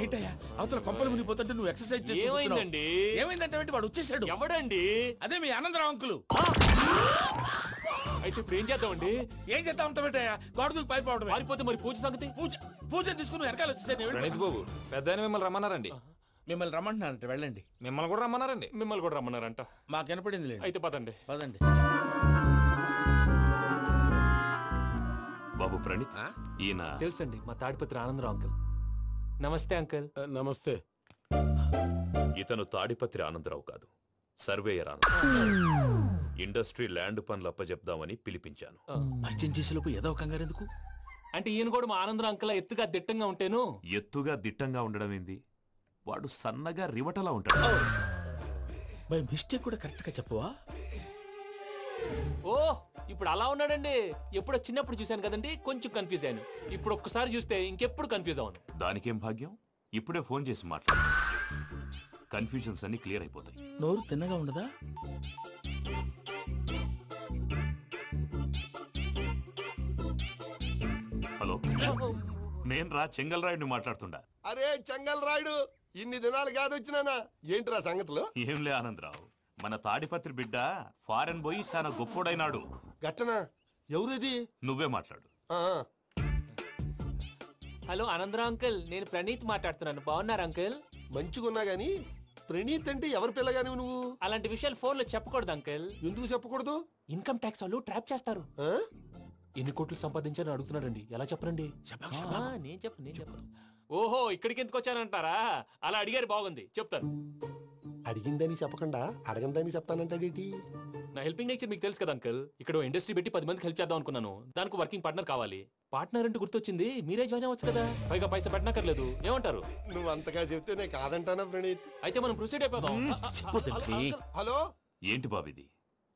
ఏంటయ్యా అవతల కొంపలు మునిగిపోతుంటే నువ్వు ఎక్సర్సైజ్ చేస్తూ ఏమైందండి? ఏమైందంటే వాడు వచ్చేసాడు. ఎవడండి? అదే మీ ఆనందరావు అంకులు. అయితే ఇప్పుడు ఏం చేద్దామండి? ఏం చేస్తా ఉంటావేటయ్యా, గోడ దూకి పైపోవడం. పారిపోతే మరి పూజ సంగతి? పూజ తీసుకుని వెనకాల వచ్చేసాను. ప్రణీత్ బాబు పెద్ద మిమ్మల్ని రమ్మన్నారండి. మిమ్మల్ని రమ్మంటున్నారంట, వెళ్ళండి. మిమ్మల్ని కూడా రమ్మన్నారండి. మిమ్మల్ని కూడా రమ్మన్నారంట. మాకు వినపడింది లేదు. అయితే పదండి. పదండి. బాబు ప్రణీత్, ఈయన తెలుసండి, మా తాడిపత్రి ఆనందరావు అంకుల్. నమస్తే అంకుల్. నమస్తే. ఇతను తాడిపత్రి ఆనందరావు కాదు, సర్వేయర్ ఆనందరావు. ఇండస్ట్రీ ల్యాండ్ పనులు అప్పచెప్దామని పిలిపించాను. పరిచయం చేసేలోపు ఏదో కంగారు ఎందుకు? అంటే ఈయన కూడా మా ఆనందరావు అంకుల్ ఎత్తుగా దిట్టంగా ఉంటాను. ఎత్తుగా దిట్టంగా ఉండడం ఏంది, వాడు సన్నగా రివటలా ఉంటాడు. బై మిస్టేక్ కూడా కరెక్ట్ గా చెప్పవా? ఓ ఇప్పుడు అలా ఉన్నాడండి. ఎప్పుడో చిన్నప్పుడు చూశాను కదండి, కొంచెం కన్ఫ్యూజ్ అయ్యాను. ఇప్పుడు ఒక్కసారి చూస్తే ఇంకెప్పుడు కన్ఫ్యూజ్ అవును. దానికేం భాగ్యం, ఇప్పుడే ఫోన్ చేసి మాట్లాడు. కన్ఫ్యూజన్స్ అన్ని క్లియర్ అయిపోతాయి. నోరు తిన్నగా ఉండదా? హలో, నేను రా చెంగల్ రాయుడిని మాట్లాడుతుండా. అరే చెంగల్ రాయుడు, ఇన్ని దినాలు కాదు వచ్చినానా? ఏంట్రా సంగతులు? ఏంలే ఆనందరావు, మన తాడిపత్రి బిడ్డ ఫారెన్ పోయి చాలా గొప్పోడైనాడు. గట్టనా? ఎవరిది? నువ్వే మాట్లాడు. హలో ఆనందరావు అంకుల్, నేను ప్రణీత్ మాట్లాడుతున్నాను. బాగున్నారు అంకుల్? మంచిగున్నా గాని ప్రణీత్ అంటే ఎవరి పిల్లగాని నువ్వు? అలాంటి విషయాలు ఫోన్ లో చెప్పకూడదు అంకుల్. ఎందుకు చెప్పకూడదు? ఇన్కమ్ ట్యాక్స్ వాళ్ళు ట్రాప్ చేస్తారు. ఎన్ని కోట్లు సంపాదించాలని అడుగుతున్నాడండి. ఎలా చెప్పరండి? నేను చెప్పను. ఓహో, ఇక్కడికి ఎందుకు వచ్చానంటారా? అలా అడిగారు, బాగుంది, చెప్తాను. అడిగిందని చెప్పకుండా అడగందని చెప్తానంటాడేటి? నా హెల్పింగ్ నేచర్ మీకు తెలుసు కదా అంకుల్. ఇక్కడ ఇండస్ట్రీ పెట్టి 10 మందికి హెల్ప్ చేద్దాం అనుకున్నాను. దానికి వర్కింగ్ పార్ట్నర్ కావాలి. పార్ట్నర్ అంటే గుర్తొచ్చింది, మీరే జాయిన్ అవ్వచ్చు కదా. పైగా పైసా పెట్టనక్కర్లేదు. ఏమంటారు? నువ్వు అంతగా చెప్తే నేను కాదంటానా ప్రణీత్? అయితే మనం ప్రొసీడ్ అయిపోదాం. హలో, ఏంటి బాబిది,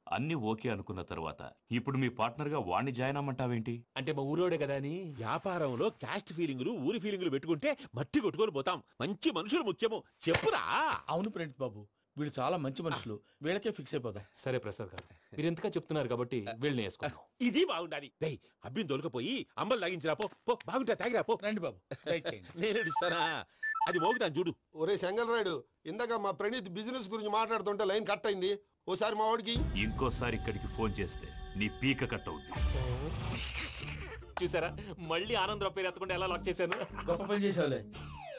అన్ని ఓకే అనుకున్న తర్వాత ఇప్పుడు మీ పార్ట్నర్ గా వాణ్ణి జాయిన్ అమ్మంటావేంటి? అంటే మా ఊరోడే కదా అని. వ్యాపారంలో క్యాస్ట్ ఫీలింగులు, ఊరి ఫీలింగులు పెట్టుకుంటే మట్టి కొట్టుకొని పోతాం. మంచి మనుషులు ముఖ్యము. చెప్పురా. అవును ప్రణీత్ బాబు, వీళ్ళు చాలా మంచి మనుషులు, వీళ్ళకే ఫిక్స్ అయిపోతాం. సరే ప్రసాద్ గారు, మీరు ఎంతగా చెప్తున్నారు కాబట్టి వీళ్ళని వేసుకుంటాం. ఇది బాగుండాలి. డై అబ్బిని దొలకపోయి అంబలు లాగించిరా పో. బాగుంటా తాగిరా పో. రండి బాబు, నేను ఇస్తానా? అది మోగుతాను చూడు. ఒరే చెంగల్ రాయుడు, ఇందాక మా ప్రణీత్ బిజినెస్ గురించి మాట్లాడుతుంటే లైన్ కట్ అయింది. ఓసారి మా వాడికి ఇంకోసారి ఇక్కడికి ఫోన్ చేస్తే నీ పీక కట్ అవుద్ది. చూసారా, మళ్ళీ ఆనందరావు పేరు ఎత్తకుండా ఎలా లాక్ చేశాను. గొప్ప పని చేసేవాళ్ళే.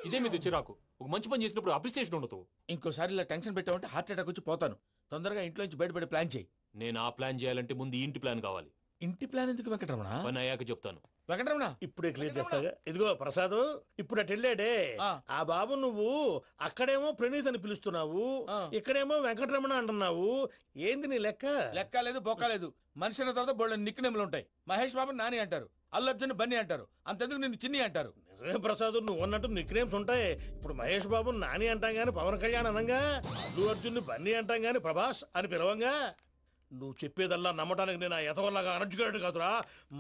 ఇదే మీద చిరాకు. ఒక మంచి పని చేసినప్పుడు అప్రిసియేషన్ ఉండదు. ఇంకోసారి ఇలా టెన్షన్ పెట్టామంటే హార్ట్ అటాక్ వచ్చి పోతాను. తొందరగా ఇంట్లో నుంచి బయటపడే ప్లాన్ చేయి. నేను ఆ ప్లాన్ చేయాలంటే ముందు ఇంటి ప్లాన్ కావాలి. ఇంటి ప్లాన్ ఎందుకు వెంకటరమణ? పని అయ్యాక చెప్తాను. వెంకటరమణ ఇప్పుడే క్లియర్ చేస్తాగా. ఇదిగో ప్రసాద్, ఇప్పుడు అటు వెళ్ళాడే ఆ బాబు, నువ్వు అక్కడేమో ప్రణీత్ అని పిలుస్తున్నావు, ఇక్కడేమో వెంకటరమణ అంటున్నావు. ఏంది నీ లెక్క? లెక్క లేదు, బొక్క లేదు. మనిషి అన్న తర్వాత బోళ్ళ నిక్నెములు ఉంటాయి. మహేష్ బాబు నాని అంటారు, అల్లు అర్జున్ బన్నీ అంటారు, అంతెందుకు నిన్ను చిన్ని అంటారు. నిజమే ప్రసాద్, నువ్వు అన్నట్టు నిక్నేమ్స్ ఉంటాయి. ఇప్పుడు మహేష్ బాబు నాని అంటాం గాని పవన్ కళ్యాణ్ అనంగా, అల్లు అర్జున్ బన్నీ అంటాం గాని ప్రభాస్ అని పిలవంగా. నువ్వు చెప్పేదల్లా నమ్మటానికి నేను ఎతవల్లాగా అనర్జుకేటెడ్ కాదురా.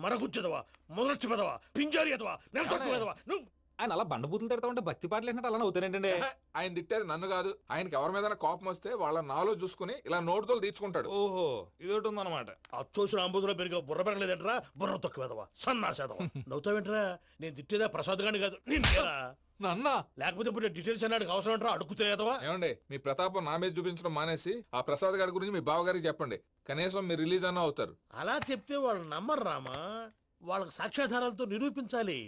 మరగుచ్చదవా, మొదలచ్చి పెదవా, పింజారి ఎదవా, నెలసొక్కుదవా. నువ్వు ఆయన అలా బండబూతులు తిడతా ఉంటే భక్తి పాటలు ఏంటంటే అలా అవుతానంటే. ఆయన తిట్టేది నన్ను కాదు, ఆయనకి ఎవరి మీద కోపం వస్తే వాళ్ళ నాలో చూసుకుని ఇలా నోటుతో తీర్చుకుంటాడు. ఓహో, ఇదొకటి ఉందన్నమాట. అచ్చోసిన అంబుధులో పెరిగే బుర్ర పెరగలేదంటరా. బుర్ర తొక్కువేదవా, సన్నాసేదవా. నవ్వుతావేంట్రా? నేను తిట్టేదా ప్రసాద్ గాని కాదు, నిన్నేరా. నన్నా? లేకపోతే ఇప్పుడు డీటెయిల్స్ అన్నాడు అవసరం అంటారా? అడుగుతాయేదవా. ఏమండి, మీ ప్రతాపం నా మీద చూపించడం మానేసి ఆ ప్రసాద్ గారి గురించి మీ బావగారికి చెప్పండి. కనీసం మీరు రిలీజ్ అన్న అవుతారు. అలా చెప్తే వాళ్ళు నమ్మరు రామా. వాళ్ళకి సాక్ష్యాధారాలతో నిరూపించాలి.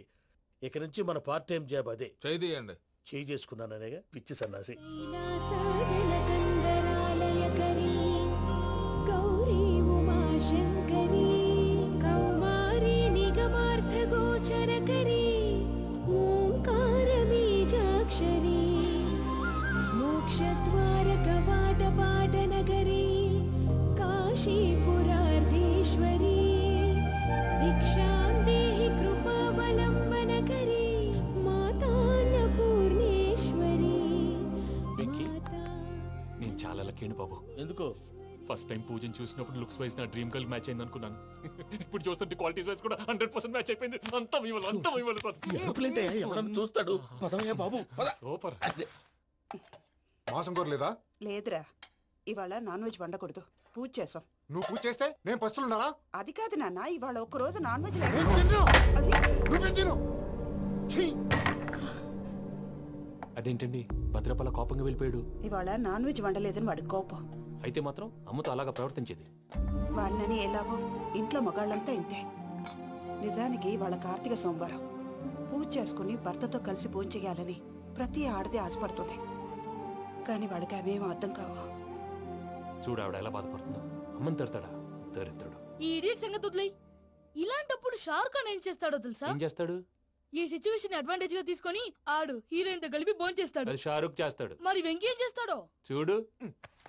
ఇక నుంచి మన పార్ట్ టైం జాబ్ అదే. చేయండి. చేయి చేసుకున్నాననేగా పిచ్చి సన్నాసి. బాబు ఎందుకు? ఫస్ట్ టైం పూజను చూసినప్పుడు లుక్స్ వైజ్ నా డ్రీమ్ గర్ల్ మ్యాచ్ అయింది అనుకున్నాను. ఇప్పుడు చూస్తుంటే క్వాలిటీస్ వైజ్ కూడా 100% మ్యాచ్ అయిపోయింది. అంతా చూస్తాడు. బాబు సూపర్. మాసం కోరలేదా? లేదురా, ఇవాళ నాన్ వెజ్ వండకూడదు. పూజ చేసాం. నువ్వు పూజ చేస్తే నేను పస్తులున్నారా? అది కాదు నాన్న, ఇవాళ ఒక్కరోజు నాన్ వెజ్ అదేంటండి భద్రపల కోపంగా వెళ్ళిపోయాడు? ఇవాళ నాన్ వెజ్ వండలేదని వాడి కోపం. అయితే మాత్రం అమ్మతో అలాగా ప్రవర్తించేది. వాడినని ఎలాగో ఇంట్లో మగాళ్ళంతా ఇంతే. నిజానికి వాళ్ళ కార్తీక సోమవారం పూజ చేసుకుని భర్తతో కలిసి పూజ చేయాలని ప్రతి ఆడది ఆశపడుతుంది. కానీ వాళ్ళకి అవేం అర్థం కావు. చూడు ఆవిడ ఎలా బాధపడుతుందో. అమ్మని తిడతాడా దరిద్రుడు. ఈ ఇడియట్ సంగతి వదిలేయ్. ఇలాంటప్పుడు షారుఖ్ ఖాన్ ఏం చేస్తాడో తెలుసా? ఏం చేస్తాడు? ఈ సిచ్యువేషన్ అడ్వాంటేజ్ గా తీసుకొని ఆడు హీరోయిన్ తో కలిపి బోన్ చేస్తాడు. అది షారుఖ్ చేస్తాడు. మరి వెంకీ ఏం చేస్తాడో చూడు.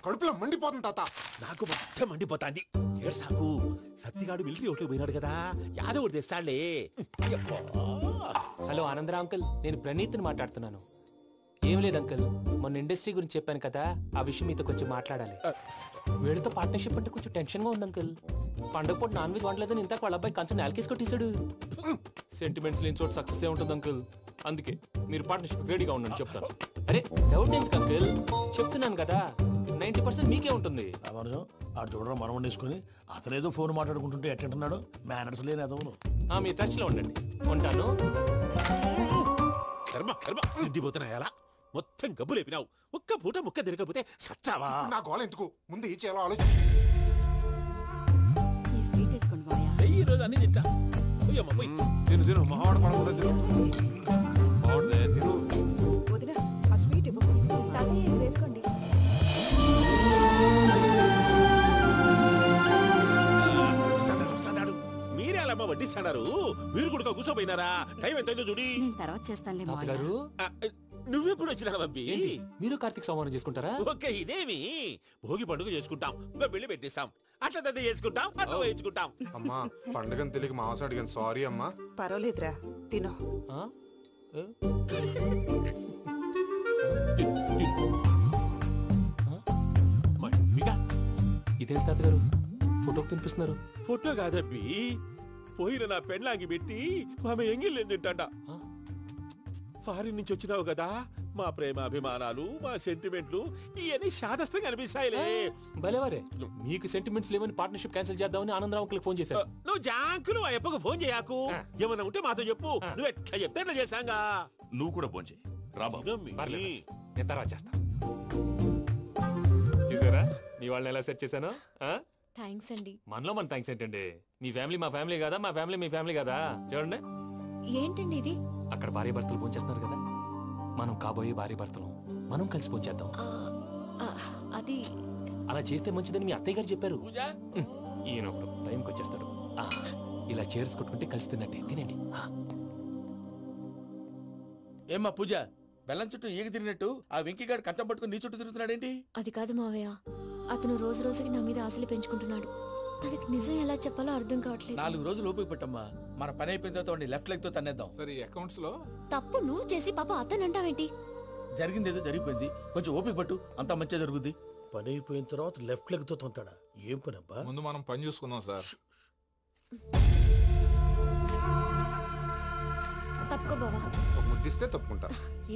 కడుపులో మండిపోతుంది తాత. నాకు మొత్తం మండిపోతాంది. ఏడు సాకు సత్తిగాడు మిలిటరీ ఓట్లు పోయినాడు కదా, యాదవ్ తెస్తాడులే. హలో ఆనందరా అంకుల్, నేను ప్రణీత్ని మాట్లాడుతున్నాను. ఏం లేదు అంకుల్, మొన్న ఇండస్ట్రీ గురించి చెప్పాను కదా, ఆ విషయం మీతో కొంచెం మాట్లాడాలి. వీడితో పార్ట్నర్షిప్ అంటే కొంచెం టెన్షన్ గా ఉంది అంకుల్. పండగ పూట నాన్ వెజ్ వండలేదని ఇంతకు వాళ్ళ అబ్బాయి కంచెం నేలకేసి కొట్టేశాడు. సెంటిమెంట్స్ లేని చోట సక్సెస్ ఏ ఉంటుంది అంకుల్. అందుకే మీరు పార్ట్నర్షిప్ రెడీగా ఉండండి చెప్తాను. అరే డౌట్ ఎందుకు అంకుల్, చెప్తున్నాను కదా 90% మీకే ఉంటుంది. ఆడు చూడడం మనం వండేసుకుని అతనేదో ఫోన్ మాట్లాడుకుంటుంటే ఎట్టంటున్నాడు. మేనర్స్ లేని అదవును. మీ టచ్ లో ఉండండి. ఉంటాను. కర్మ కర్మ తిండిపోతున్నా ఎలా మొత్తం గబ్బు లేపినావు. ఒక్క పూట ముక్క తిరగకపోతే సచ్చావా? నా గోల ఎందుకు, ముందు ఏం చేయాలో ఆలోచించు. ఈ స్వీట్ వేసుకోండి మాయా. ఈ రోజు అన్ని తింటా. పోయమ్మ పోయి. తిను తిను మావాడు పడకుండా తిను. మావాడిదే తిను. వదిన ఆ స్వీట్ ఇవ్వు. వేసుకోండి. మీరే అలా వడ్డిస్తాడారు. మీరు కూడా కూర్చోపోయినారా? టైం ఎంతైందో చూడి. నేను తర్వాత చేస్తానులే మావయ్య. తాతగారు నువ్వెప్పుడు వచ్చినా బంపి? మీరు కార్తీక్ సంహారం చేసుకుంటారా? ఓకే, ఇదేమి భోగి పండుగ చేసుకుంటాం, ఇంకా పెళ్లి పెట్టేస్తాం, అట్లా దద్ద చేసుకుంటాం, అట్లా వేయించుకుంటాం. అమ్మా పండుగని తెలియక మాంసం అడిగాను, సారీ అమ్మా. పర్వాలేదురా తినో. ఆ? ఏ? ఇదేంటి తాతగారు ఫోటోకి తినిపిస్తున్నారు? ఫోటో కాదబ్బి, పోయిన నా పెళ్ళాంగి పెట్టి ఆమె ఎంగిల్లేం తింటాడ. ఫారిన్ నుంచి వచ్చినావు కదా, మా ప్రేమ అభిమానాలు, మా సెంటిమెంట్లు ఇవన్నీ శాదస్తంగా అనిపిస్తాయిలే. భలేవారే, మీకు సెంటిమెంట్స్ లేవని పార్ట్నర్షిప్ క్యాన్సిల్ చేద్దామని ఆనందరావు అంకుల్ ఫోన్ చేశారు. నువ్వు జాంకులు ఆ ఎప్పకు ఫోన్ చేయకు. ఏమన్నా ఉంటే మాతో చెప్పు. నువ్వు ఎట్లా చెప్తే ఎట్లా చేశాంగా. నువ్వు కూడా ఫోన్ చేయి రాబాబు. నేను తర్వాత చేస్తా. చూసారా మీ వాళ్ళని ఎలా సెట్ చేశాను? థ్యాంక్స్ అండి. మనలో మన థ్యాంక్స్ ఏంటండి? మీ ఫ్యామిలీ మా ఫ్యామిలీ కదా, మా ఫ్యామిలీ మీ ఫ్యామిలీ కదా. చూడండి ఏంటండి ఇది? అక్కడ భార్య భర్తలు పోంచేస్తున్నారు కదా, మనం కాబోయే భార్య భర్తలు మనం కలిసి పోంచేద్దాం. అది అలా చేస్తే మంచిదని మీ అత్తయ్య గారు చెప్పారు. పూజ ఈయన ఒకడు టైంకి వచ్చేస్తాడు. ఇలా చేర్స్ కొట్టుకుంటే కలిసి తిన్నట్టే. తినండి. ఏమ్మా పూజ, బెల్లం చుట్టూ ఈగ తిరిగినట్టు ఆ వెంకీగాడు కంచం పట్టుకుని నీ చుట్టూ తిరుగుతున్నాడేంటి? అది కాదు మావయ్య, అతను రోజు రోజుకి నా మీద ఆశలు పెంచుకుంటున్నాడు. తనకి నిజం ఎలా చెప్పాలో అర్థం కావట్లేదు. 4 రోజులు ఓపిక పట్టమ్మా, మన పని అయిపోయిన తర్వాత లెఫ్ట్ లెగ్ తో తన్నేద్దాం. సరే అకౌంట్స్ లో తప్పు నువ్వు చేసి పాప అతను అంటావేంటి? జరిగింది ఏదో జరిగిపోయింది, కొంచెం ఓపిక పట్టు, అంతా మంచిగా జరుగుద్ది. పని అయిపోయిన తర్వాత లెఫ్ట్ లెగ్ తో తొంతాడా? ఏం పని అబ్బా? ముందు మనం పని చూసుకుందాం సార్. తప్పుకో బావా. ఒక ముద్దిస్తే తప్పుకుంటా.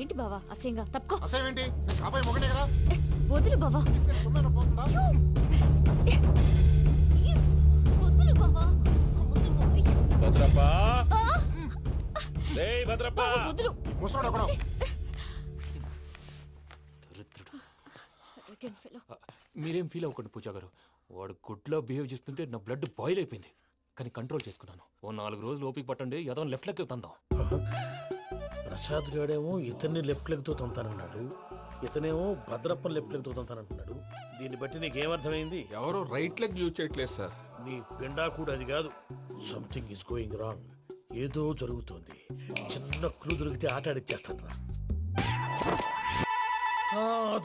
ఏంటి బావా అసహ్యంగా? తప్పుకో. అసేమేంటి, కాబోయే మొగనే కదా. వదులు బావా. తొందరగా పోతుందా? ప్లీజ్, వదులు బావా. భద్రప్ప, రేయ్ భద్రప్ప, బావా, వదులు. ముసలోడు ఒకడు. Arrogant fellow. మీరేం ఫీల్ అవ్వకండి పూజా గారు. వాడు గుడ్లో బిహేవ్ చేస్తుంటే నా బ్లడ్ బాయిల్ అయిపోయింది. కానీ కంట్రోల్ చేసుకున్నాను. ఓ 4 రోజులు ఓపిక పట్టండి, ఏదో లెఫ్ట్ లెగ్ తందాం. ప్రసాద్ గాడేమో ఇతన్ని లెఫ్ట్ లెగ్ తో తొంతానన్నాడు, ఇతనేమో భద్రప్పని లెఫ్ట్ లెగ్ తో తొంతానంటున్నాడు. దీన్ని బట్టి నీకేమర్థమైంది? ఎవరు రైట్ లెగ్ యూజ్ చేయట్లేదు సార్. నీ పిండా కూడా అది కాదు. Something is going wrong. ఏదో జరుగుతోంది. చిన్న క్లూ దొరికితే ఆట ఆడిచ్చేస్తాను రా.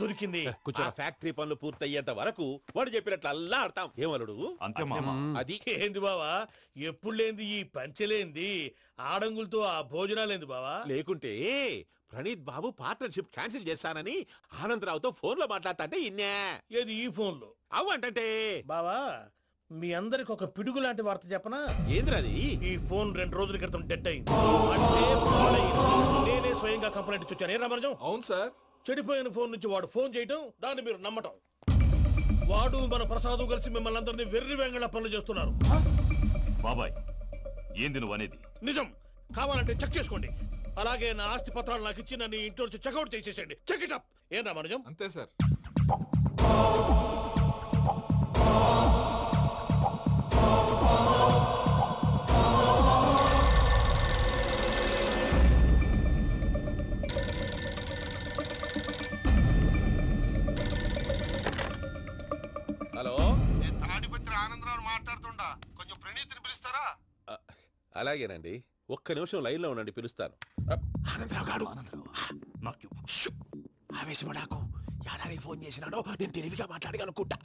దొరికింది. ఆ ఫ్యాక్టరీ పనులు పూర్తయ్యేంత వరకు వాడు చెప్పినట్లు అల్లా ఆడతాం. ఏమలుడు అంతే మామ. అది ఏంది బావా, ఎప్పుడు లేంది ఈ పంచలేంది, ఆడంగులతో ఆ భోజనాలేంది బావా? లేకుంటే ప్రణీత్ బాబు పార్ట్నర్షిప్ క్యాన్సిల్ చేస్తానని ఆనందరావుతో ఫోన్ లో మాట్లాడతాంటే ఇన్నే. ఏది ఈ ఫోన్ లో? అవ్వంటే బావా, మీ అందరికి ఒక పిడుగు లాంటి వార్త చెప్పనా? ఏంద్రది? ఈ ఫోన్ 2 రోజుల క్రితం డెడ్ అయింది. అంటే పాడైంది. నేనే స్వయంగా కంప్లైంట్ ఇచ్చి వచ్చాను. ఏ రామరాజం? అవును సార్. చెడిపోయిన ఫోన్ నుంచి వాడు ఫోన్ చేయటం, దాన్ని మీరు నమ్మటం. వాడు మన ప్రసాదు కలిసి మిమ్మల్ని అందరినీ వెర్రి వెంగళ పనులు చేస్తున్నారు. బాబాయ్ ఏంది నువ్వు అనేది? నిజం. కావాలంటే చెక్ చేసుకోండి. అలాగే నా ఆస్తి పత్రాలు నాకు ఇచ్చి నన్ను ఇంట్లో నుంచి చెక్అౌట్ చేసేసేయండి. Check it up. ఏం రామానుజం? అంతే సార్. హలో, నేను తాడిపత్రి ఆనందరావు మాట్లాడుతుండా, కొంచెం ప్రణీతిని పిలుస్తారా? అలాగేనండి, ఒక్క నిమిషం లైన్ లో ఉండండి, పిలుస్తాను. ఆనందరావు గాడు ఆవేశపడాకు. యాదానికి ఫోన్ చేసినాడో నేను తెలివిగా మాట్లాడగలనుకుంటా.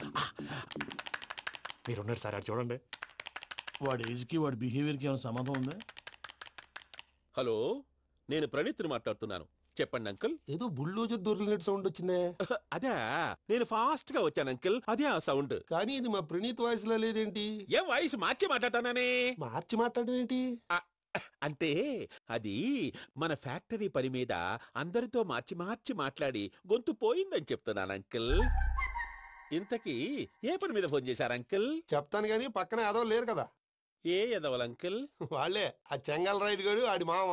మీరున్నారు సార్, అది చూడండి. వాడి ఏజ్కి వాడి బిహేవియర్కి ఏమైనా సంబంధం ఉందా? హలో, నేను ప్రణీత్ని మాట్లాడుతున్నాను. చెప్పండి అంకుల్. ఏదో బుల్డోజర్ దొరికినట్టు సౌండ్ వచ్చిందే. అదే, నేను ఫాస్ట్ గా వచ్చాను అంకుల్, అదే ఆ సౌండ్. కానీ ఇది మా ప్రణీత్ వాయిస్ లో లేదేంటి? ఏం వాయిస్ మార్చి మాట్లాడతానని? మార్చి మాట్లాడడం ఏంటి? అంటే అది మన ఫ్యాక్టరీ పని మీద అందరితో మార్చి మార్చి మాట్లాడి గొంతు పోయిందని చెప్తున్నాను అంకుల్. ఇంతకీ ఏ పని మీద ఫోన్ చేశారు అంకుల్? చెప్తాను గానీ పక్కన ఏదో లేరు కదా. ఏ ఎదవలు అంకుల్? వాళ్ళే ఆ చెంగల్ రైడ్ గడు ఆడి మామ.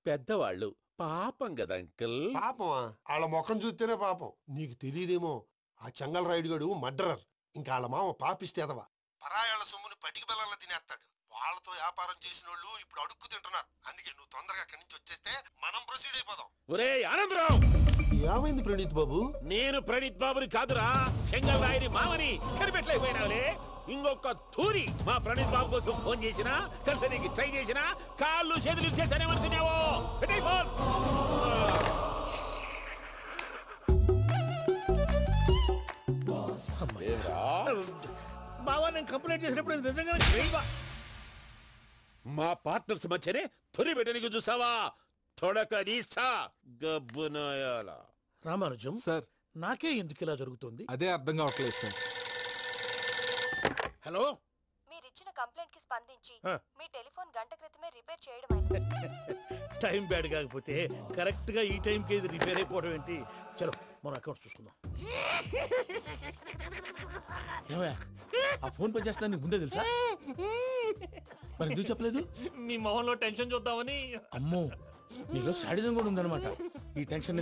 పెద్దవాళ్ళు, పాపం కదా అంకుల్. పాపమా? వాళ్ళ ముఖం చూస్తేనే పాపం. నీకు తెలియదేమో, ఆ చెంగల్ రైడ్ గడు మర్డరర్. ఇంకా వాళ్ళ మామ పాపిస్తేదవా. పరాయాళ్ళ సొమ్ముని పటికి బెల్లంలో తినేస్తాడు. వాళ్ళతో వ్యాపారం చేసిన వాళ్ళు ఇప్పుడు అడుక్కు తింటున్నారు. అందుకే నువ్వు తొందరగా అక్కడి నుంచి వచ్చేస్తే మనం ప్రొసీడ్ అయిపోదాం. ఒరే ఆనందరావు, ఏమైంది ప్రణీత్ బాబు? నేను ప్రణీత్ బాబుని కాదురా, సెంగల్ రాయని మామని. కనిపెట్టలేకపోయినావులే. ఇంకొక తూరి మా ప్రణీత్ బాబు కోసం ఫోన్ చేసినా, కలిసి ట్రై చేసినా కాళ్ళు చేతులు చేశానేమనుకున్నావో. పెట్టేయ్ ఫోన్. బావా, నేను కంప్లైంట్ చేసినప్పుడు ఇది నిజంగానే చేయవా? మా పార్ట్నర్స్ మధ్యనే తొలి పెట్టడానికి చూసావా? తొడక నీస్తా గబ్బునాయాల. రామానుజం సార్, నాకే ఎందుకు ఇలా జరుగుతుంది? అదే అర్థం కావట్లేదు సార్. హలో, మీరిచ్చిన కంప్లైంట్ కి స్పందించి ఆ. మీ టెలిఫోన్ గంట క్రితమే రిపేర్ చేయడం టైం బ్యాడ్ కాకపోతే కరెక్ట్ గా ఈ టైంకి ఇది రిపేర్ అయిపోవడం ఏంటి? చలో మన అకౌంట్ చూసుకుందాం. ఏమయ్యా, ఆ ఫోన్ పని చేస్తున్నా నీకు ముందే తెలుసా? మరి ఎందుకు చెప్పలేదు? మీ మొహంలో టెన్షన్ చూద్దామని. అమ్మో, నీలో శాడిజం కూడా ఉందన్నమాట. ఈ టెన్షన్